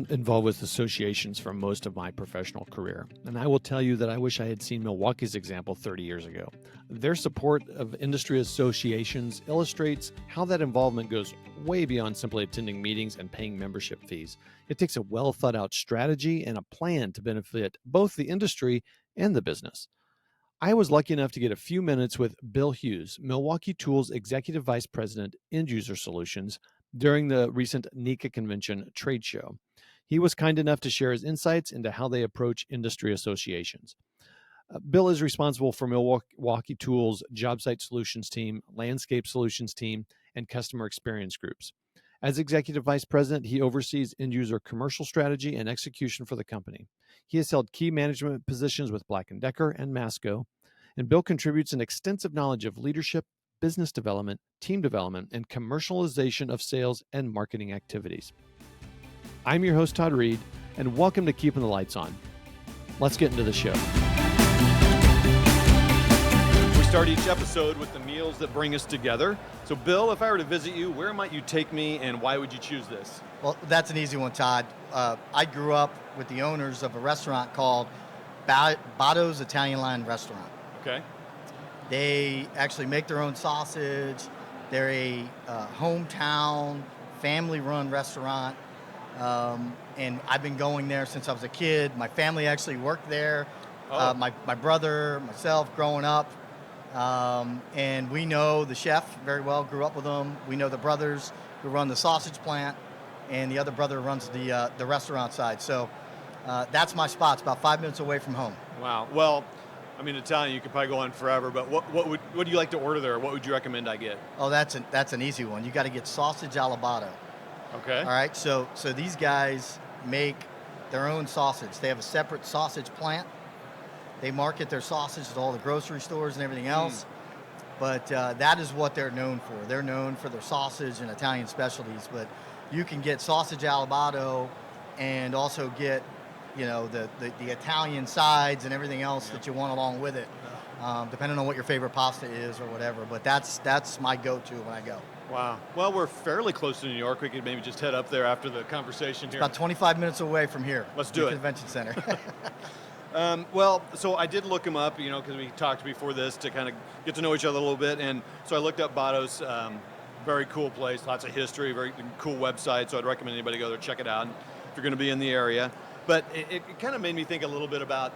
been involved with associations for most of my professional career, and I will tell you that I wish I had seen Milwaukee's example 30 years ago. Their support of industry associations illustrates how that involvement goes way beyond simply attending meetings and paying membership fees. It takes a well-thought-out strategy and a plan to benefit both the industry and the business. I was lucky enough to get a few minutes with Bill Hughes, Milwaukee Tool's Executive Vice President, End User Solutions, during the recent NECA convention trade show. He was kind enough to share his insights into how they approach industry associations. Bill is responsible for Milwaukee Tool's Job Site Solutions team, Landscape Solutions team, and Customer Experience groups. As Executive Vice President, he oversees end-user commercial strategy and execution for the company. He has held key management positions with Black & Decker and Masco, and Bill contributes an extensive knowledge of leadership, business development, team development, and commercialization of sales and marketing activities. I'm your host, Todd Reed, and welcome to Keeping the Lights On. Let's get into the show. We start each episode with the meals that bring us together. So, Bill, if I were to visit you, where might you take me, and why would you choose this? Well, that's an easy one, Todd. I grew up with the owners of a restaurant called Batto's Italian Line Restaurant. Okay. They actually make their own sausage. They're a hometown, family-run restaurant, and I've been going there since I was a kid. My family actually worked there. My brother, myself, growing up, and we know the chef very well. Grew up with them. We know the brothers who run the sausage plant, and the other brother runs the restaurant side. So that's my spot. It's about 5 minutes away from home. Wow. Well, I mean, Italian, you could probably go on forever, but what do you like to order there? What would you recommend I get? Oh, that's an easy one. You got to get sausage alabato. Okay. All right. So these guys make their own sausage. They have a separate sausage plant. They market their sausage to all the grocery stores and everything else. But that is what they're known for. They're known for their sausage and Italian specialties. But you can get sausage alabato and also get, you know, the Italian sides and everything else that you want along with it, depending on what your favorite pasta is or whatever. But that's my go-to when I go. Wow. Well, we're fairly close to New York. We could maybe just head up there after the conversation here. About 25 minutes away from here. Let's do it. Convention Center. Well, so I did look them up, you know, because we talked before this to kind of get to know each other a little bit. And so I looked up Batto's, very cool place, lots of history, very cool website. So I'd recommend anybody go there, check it out if you're going to be in the area. But it kind of made me think a little bit about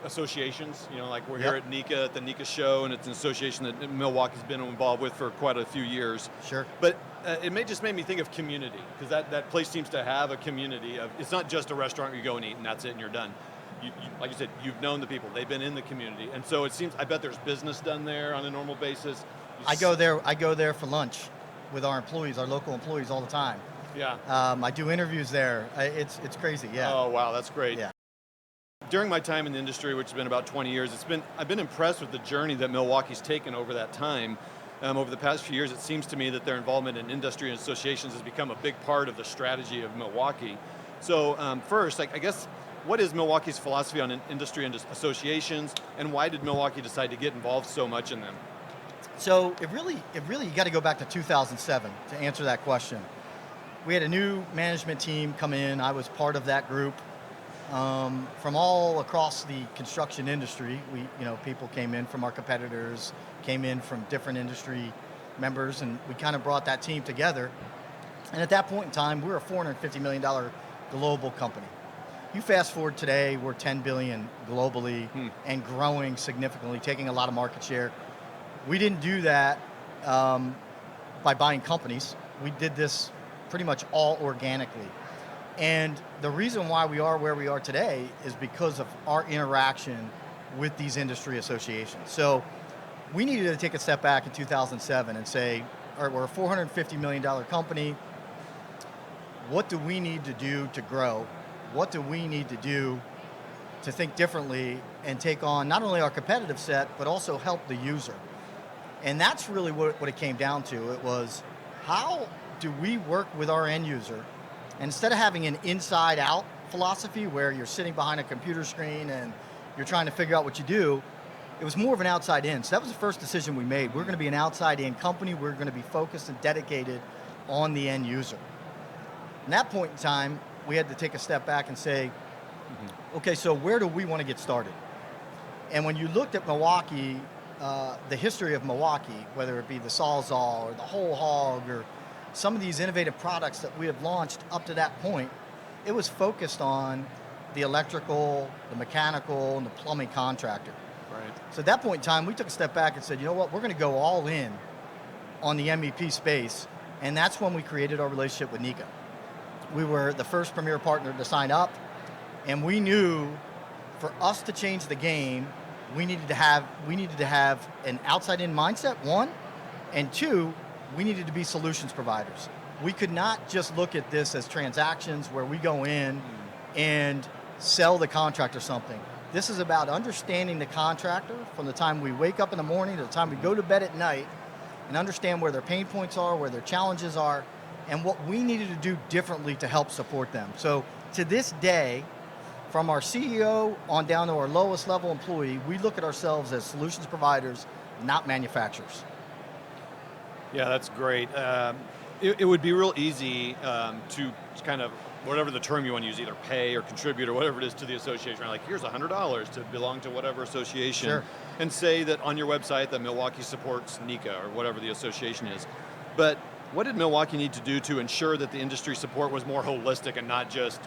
associations. You know, like we're here at NECA, at the NECA show, and it's an association that Milwaukee's been involved with for quite a few years. Sure. But it just made me think of community, because that place seems to have a community. It's not just a restaurant where you go and eat and that's it and you're done. You, like you said, you've known the people. They've been in the community. And so it seems, I bet there's business done there on a normal basis. I go there for lunch with our employees, our local employees all the time. Yeah. I do interviews there. It's crazy, yeah. Oh, wow, that's great. Yeah. During my time in the industry, which has been about 20 years, I've been impressed with the journey that Milwaukee's taken over that time. Over the past few years, it seems to me that their involvement in industry and associations has become a big part of the strategy of Milwaukee. So first, I guess, what is Milwaukee's philosophy on industry and associations, and why did Milwaukee decide to get involved so much in them? So it really, you got to go back to 2007 to answer that question. We had a new management team come in. I was part of that group. From all across the construction industry, people came in from our competitors, came in from different industry members, and we kind of brought that team together. And at that point in time, we were a $450 million global company. You fast forward today, we're $10 billion globally and growing significantly, taking a lot of market share. We didn't do that by buying companies. We did this pretty much all organically. And the reason why we are where we are today is because of our interaction with these industry associations. So we needed to take a step back in 2007 and say, all right, we're a $450 million company. What do we need to do to grow? What do we need to do to think differently and take on not only our competitive set, but also help the user? And that's really what it came down to. It was, how do we work with our end user? And instead of having an inside-out philosophy where you're sitting behind a computer screen and you're trying to figure out what you do, it was more of an outside-in. So that was the first decision we made. We're going to be an outside-in company. We're going to be focused and dedicated on the end user. At that point in time, we had to take a step back and say, okay, so where do we want to get started? And when you looked at Milwaukee, the history of Milwaukee, whether it be the Sawzall or the Whole Hog or some of these innovative products that we have launched up to that point, it was focused on the electrical, the mechanical, and the plumbing contractor. Right. So at that point in time, we took a step back and said, you know what, we're going to go all in on the MEP space, and that's when we created our relationship with Nika. We were the first premier partner to sign up, and we knew for us to change the game, we needed to have an outside-in mindset, one, and two, we needed to be solutions providers. We could not just look at this as transactions where we go in and sell the contractor something. This is about understanding the contractor from the time we wake up in the morning to the time we go to bed at night, and understand where their pain points are, where their challenges are, and what we needed to do differently to help support them. So to this day, from our CEO on down to our lowest level employee, we look at ourselves as solutions providers, not manufacturers. Yeah, that's great. It would be real easy to kind of, whatever the term you want to use, either pay or contribute or whatever it is to the association. Like, here's $100 to belong to whatever association. Sure. And say that on your website that Milwaukee supports NICA or whatever the association is. But what did Milwaukee need to do to ensure that the industry support was more holistic and not just,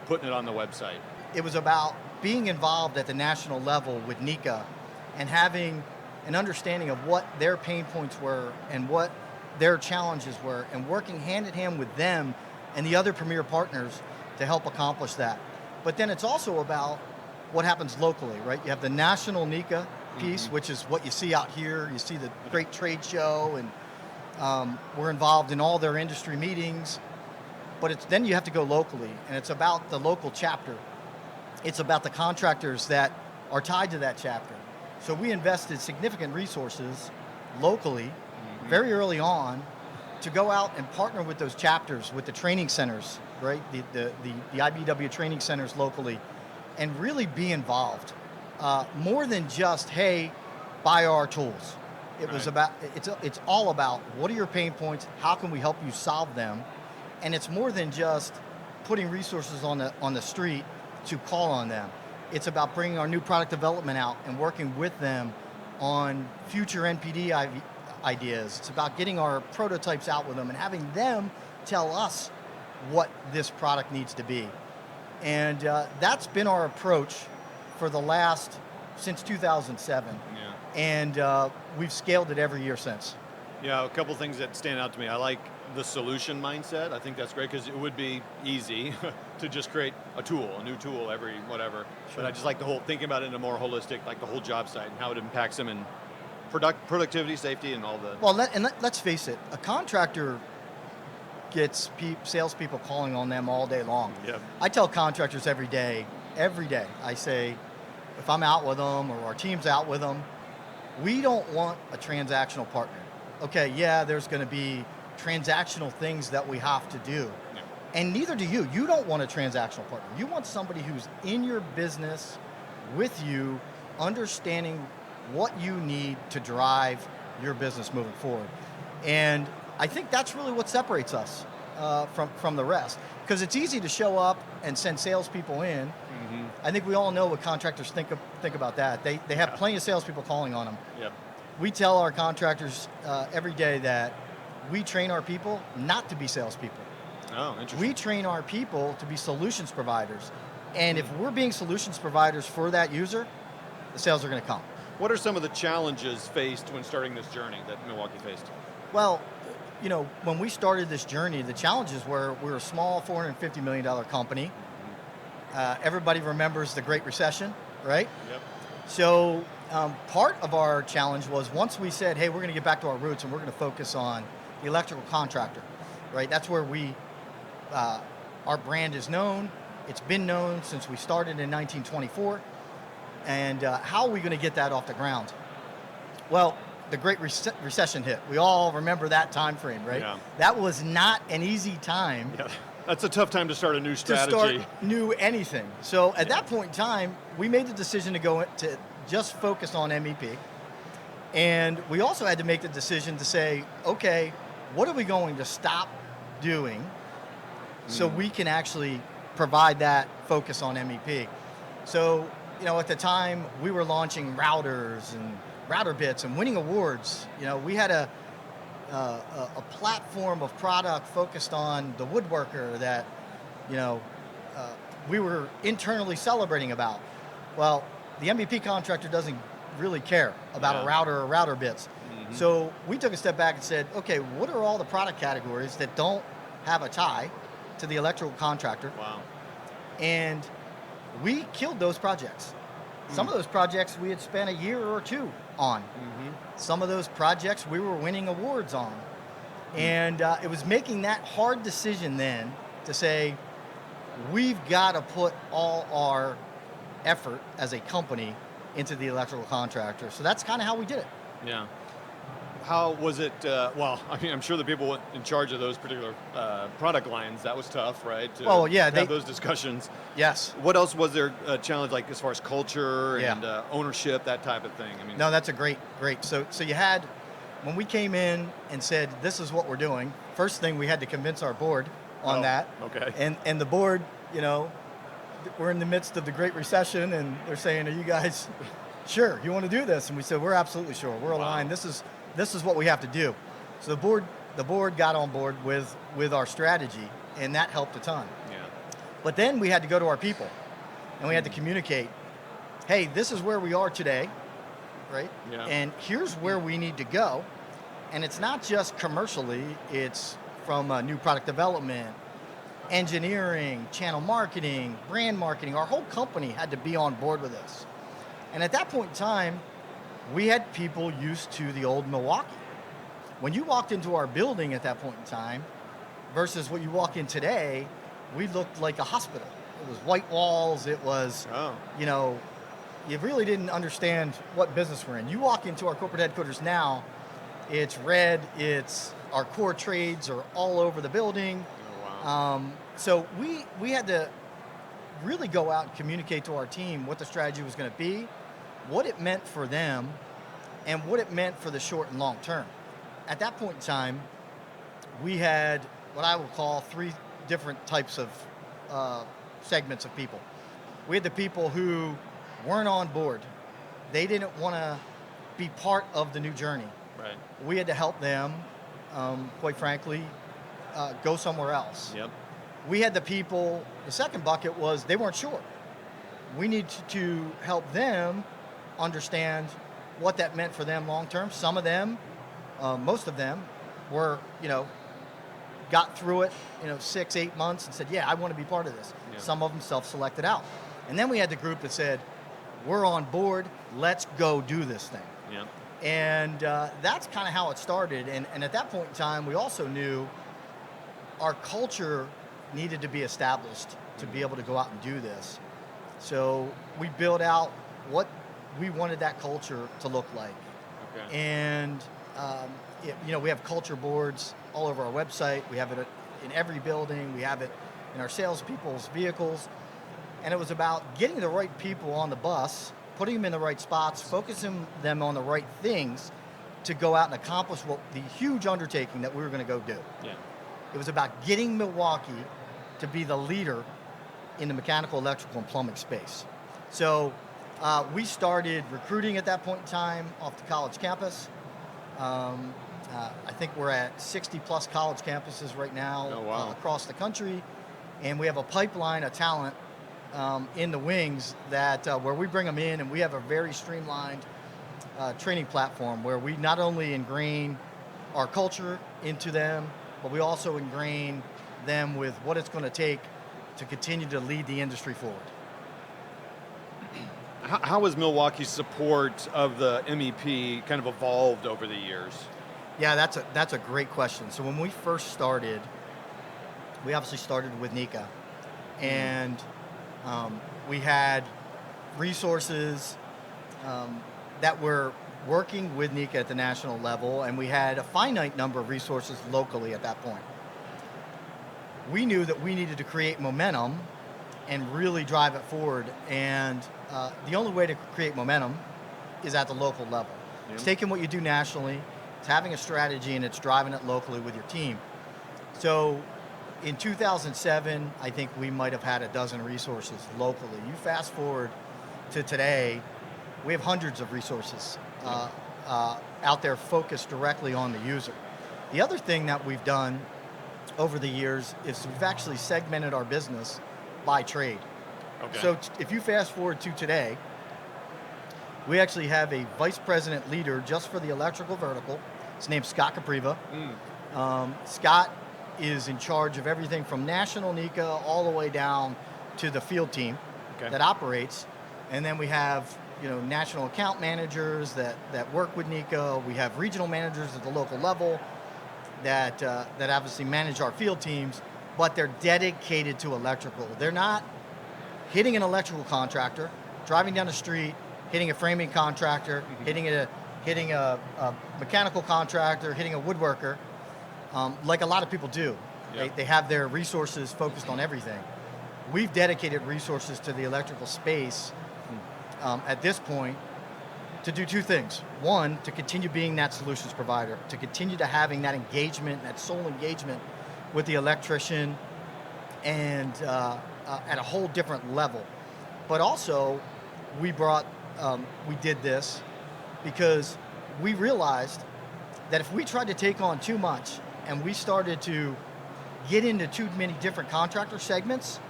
putting it on the website? It was about being involved at the national level with NICA and having an understanding of what their pain points were and what their challenges were, and working hand in hand with them and the other premier partners to help accomplish that. But then it's also about what happens locally, right? You have the national NICA piece, which is what you see out here. You see the great trade show, and we're involved in all their industry meetings. But then you have to go locally, and it's about the local chapter. It's about the contractors that are tied to that chapter. So we invested significant resources locally, very early on, to go out and partner with those chapters, with the training centers, right? The IBW training centers locally, and really be involved. More than just, hey, buy our tools. It was about, it's all about, what are your pain points? How can we help you solve them? And it's more than just putting resources on the street to call on them. It's about bringing our new product development out and working with them on future NPD ideas. It's about getting our prototypes out with them and having them tell us what this product needs to be. And that's been our approach for since 2007. Yeah. And we've scaled it every year since. Yeah, a couple things that stand out to me. I like the solution mindset. I think that's great because it would be easy to just create a new tool every whatever. Sure. But I just like the whole, thinking about it in a more holistic, like the whole job site and how it impacts them in productivity, safety, and all the... Well, let's face it, a contractor gets salespeople calling on them all day long. Yep. I tell contractors every day, I say, if I'm out with them or our team's out with them, we don't want a transactional partner. Okay, yeah, there's going to be transactional things that we have to do. Yeah. And neither do you. You don't want a transactional partner. You want somebody who's in your business with you, understanding what you need to drive your business moving forward. And I think that's really what separates us from the rest. Because it's easy to show up and send salespeople in. I think we all know what contractors think about that. They have plenty of salespeople calling on them. Yep. We tell our contractors every day that we train our people not to be salespeople. Oh, interesting. We train our people to be solutions providers. And if we're being solutions providers for that user, the sales are going to come. What are some of the challenges faced when starting this journey that Milwaukee faced? Well, when we started this journey, the challenges were we're a small $450 million company. Everybody remembers the Great Recession, right? Yep. So part of our challenge was, once we said, hey, we're going to get back to our roots and we're going to focus on the electrical contractor, right? That's where our brand is known. It's been known since we started in 1924. And how are we going to get that off the ground? Well, the Great Recession hit. We all remember that time frame, right? Yeah. That was not an easy time. Yeah. That's a tough time to start a new strategy. To start new anything. So at that point in time, we made the decision to go to just focus on MEP. And we also had to make the decision to say, okay, what are we going to stop doing so we can actually provide that focus on MEP. So, at the time we were launching routers and router bits and winning awards. We had a platform of product focused on the woodworker that, we were internally celebrating about. Well, the MVP contractor doesn't really care about a router or router bits. Mm-hmm. So we took a step back and said, okay, what are all the product categories that don't have a tie to the electrical contractor? Wow. And we killed those projects. Some of those projects we had spent a year or two on. Mm-hmm. Some of those projects we were winning awards on. And it was making that hard decision then to say, we've got to put all our effort as a company into the electrical contractor. So that's kind of how we did it. Yeah. How was it, I'm sure the people in charge of those particular product lines, that was tough, right? To have those discussions. Yes. What else was there a challenge, like as far as culture and ownership, that type of thing? No, that's a great. So you had, when we came in and said, this is what we're doing, first thing we had to convince our board on that. Okay. And the board, we're in the midst of the Great Recession, and they're saying, are you guys sure you want to do this? And we said, we're absolutely sure. We're aligned. This is what we have to do. So the board got on board with our strategy, and that helped a ton. Yeah. But then we had to go to our people, and we had to communicate, hey, this is where we are today, right? Yeah. And here's where we need to go. And it's not just commercially, it's from new product development, engineering, channel marketing, brand marketing. Our whole company had to be on board with this. And at that point in time, we had people used to the old Milwaukee. When you walked into our building at that point in time versus what you walk in today, we looked like a hospital. It was white walls. It was, you really didn't understand what business we're in. You walk into our corporate headquarters now, it's red, our core trades are all over the building. Oh, wow. So we had to really go out and communicate to our team what the strategy was going to be, what it meant for them, and what it meant for the short and long term. At that point in time, we had what I would call 3 different types of segments of people. We had the people who weren't on board. They didn't want to be part of the new journey. Right. We had to help them, quite frankly, go somewhere else. Yep. We had the people, the second bucket was they weren't sure. We need to help them understand what that meant for them long term. Some of them, most of them were, got through it, 6, 8 months and said, yeah, I want to be part of this. Yeah. Some of them self-selected out. And then we had the group that said, we're on board, let's go do this thing. Yeah. And that's kind of how it started. And at that point in time, we also knew our culture needed to be established to be able to go out and do this. So we built out what we wanted that culture to look like. Okay. And, we have culture boards all over our website. We have it in every building. We have it in our salespeople's vehicles. And it was about getting the right people on the bus, putting them in the right spots, focusing them on the right things to go out and accomplish the huge undertaking that we were going to go do. Yeah. It was about getting Milwaukee to be the leader in the mechanical, electrical, and plumbing space. So we started recruiting at that point in time off the college campus. I think we're at 60 plus college campuses right now across the country. And we have a pipeline of talent in the wings that where we bring them in, and we have a very streamlined training platform where we not only ingrain our culture into them, but we also ingrain them with what it's going to take to continue to lead the industry forward. How has Milwaukee's support of the MEP kind of evolved over the years? Yeah, that's a great question. So when we first started, we obviously started with NECA, and we had resources that were working with NECA at the national level, and we had a finite number of resources locally at that point. We knew that we needed to create momentum and really drive it forward, and the only way to create momentum is at the local level. Yep. It's taking what you do nationally, it's having a strategy, and it's driving it locally with your team. So in 2007, I think we might have had a dozen resources locally. You fast forward to today, we have hundreds of resources out there focused directly on the user. The other thing that we've done over the years is we've actually segmented our business by trade. Okay. So if you fast forward to today, we actually have a vice president leader just for the electrical vertical. His name's Scott Capriva. Scott is in charge of everything from national NECA all the way down to the field team that operates. And then we have national account managers that work with NECA. We have regional managers at the local level that obviously manage our field teams, but they're dedicated to electrical. They're not hitting an electrical contractor, driving down the street, hitting a framing contractor, hitting a mechanical contractor, hitting a woodworker, like a lot of people do. Yep. They have their resources focused on everything. We've dedicated resources to the electrical space at this point to do two things. One, to continue being that solutions provider, to continue to having that engagement, that soul engagement with the electrician and at a whole different level. But also, we did this because we realized that if we tried to take on too much and we started to get into too many different contractor segments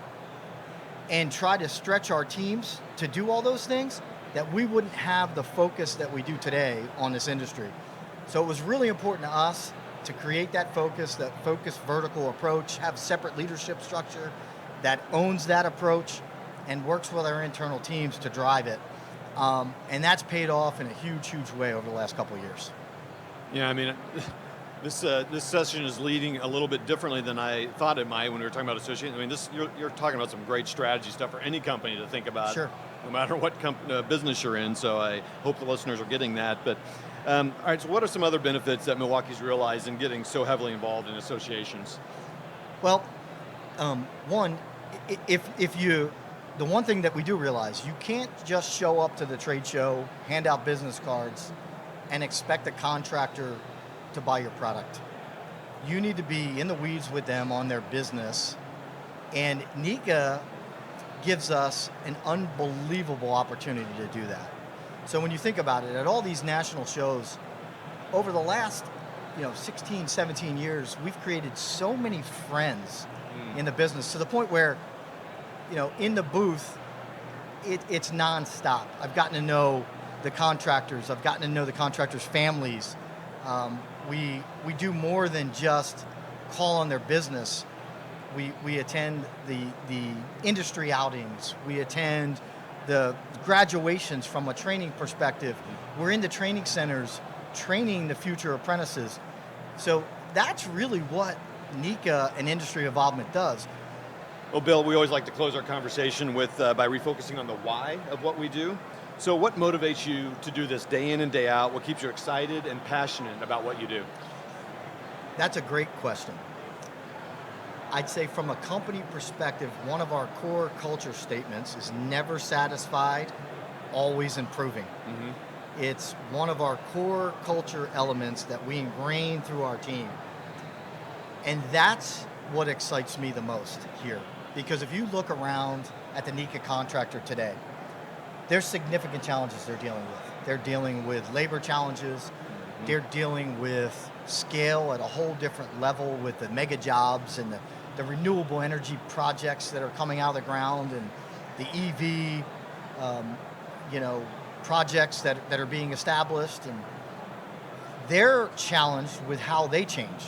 and try to stretch our teams to do all those things, that we wouldn't have the focus that we do today on this industry. So it was really important to us to create that focused vertical approach, have a separate leadership structure that owns that approach and works with our internal teams to drive it. And that's paid off in a huge, huge way over the last couple of years. Yeah, I mean, this session is leading a little bit differently than I thought it might when we were talking about association. I mean, you're talking about some great strategy stuff for any company to think about, Sure. No matter what business you're in. So I hope the listeners are getting that. But all right, so what are some other benefits that Milwaukee's realized in getting so heavily involved in associations? Well, one, the one thing that we do realize, you can't just show up to the trade show, hand out business cards, and expect a contractor to buy your product. You need to be in the weeds with them on their business, and NECA gives us an unbelievable opportunity to do that. So when you think about it, at all these national shows, over the last 16, 17 years, we've created so many friends in the business to the point where, in the booth, it's nonstop. I've gotten to know the contractors. I've gotten to know the contractors' families. We do more than just call on their business. We attend the industry outings. We attend the graduations from a training perspective. We're in the training centers training the future apprentices. So that's really what NECA and industry involvement does. Well, Bill, we always like to close our conversation with by refocusing on the why of what we do. So what motivates you to do this day in and day out? What keeps you excited and passionate about what you do? That's a great question. I'd say from a company perspective, one of our core culture statements is never satisfied, always improving. It's one of our core culture elements that we ingrain through our team. And that's what excites me the most here. Because if you look around at the NECA contractor today, there's significant challenges they're dealing with. They're dealing with labor challenges. They're dealing with scale at a whole different level with the mega jobs and the renewable energy projects that are coming out of the ground and the EV, projects that are being established. And they're challenged with how they change.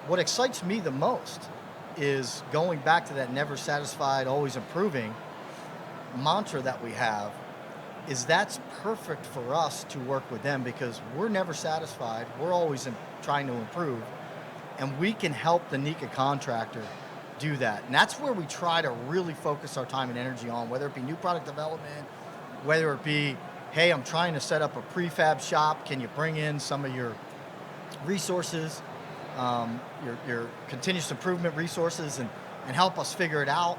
What excites me the most is going back to that never satisfied, always improving mantra that we have, is that's perfect for us to work with them because we're never satisfied. We're always trying to improve, and we can help the NECA contractor do that. And that's where we try to really focus our time and energy on, whether it be new product development, whether it be, hey, I'm trying to set up a prefab shop. Can you bring in some of your resources, your continuous improvement resources and help us figure it out?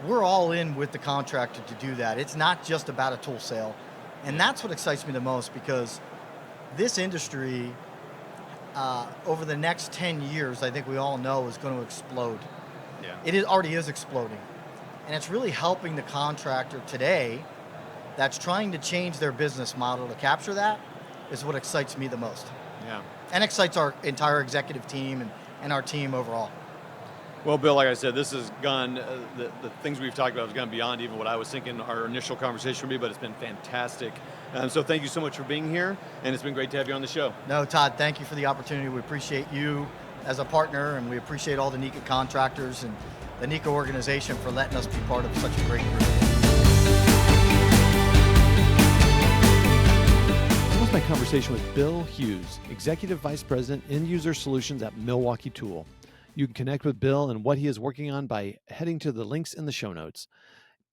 We're all in with the contractor to do that. It's not just about a tool sale. And that's what excites me the most because this industry over the next 10 years, I think we all know is going to explode. Yeah. It already is exploding. And it's really helping the contractor today that's trying to change their business model to capture that is what excites me the most. Yeah. And excites our entire executive team and our team overall. Well, Bill, like I said, this has gone, the things we've talked about has gone beyond even what I was thinking our initial conversation would be, but it's been fantastic. So thank you so much for being here, and it's been great to have you on the show. No, Todd, thank you for the opportunity. We appreciate you as a partner, and we appreciate all the NECA contractors and the NECA organization for letting us be part of such a great group. That was my conversation with Bill Hughes, Executive Vice President, End User Solutions at Milwaukee Tool. You can connect with Bill and what he is working on by heading to the links in the show notes.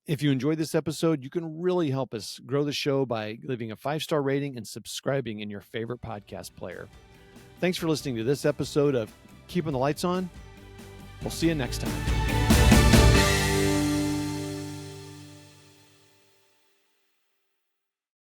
If you enjoyed this episode, you can really help us grow the show by leaving a 5-star rating and subscribing in your favorite podcast player. Thanks for listening to this episode of Keeping the Lights On. We'll see you next time.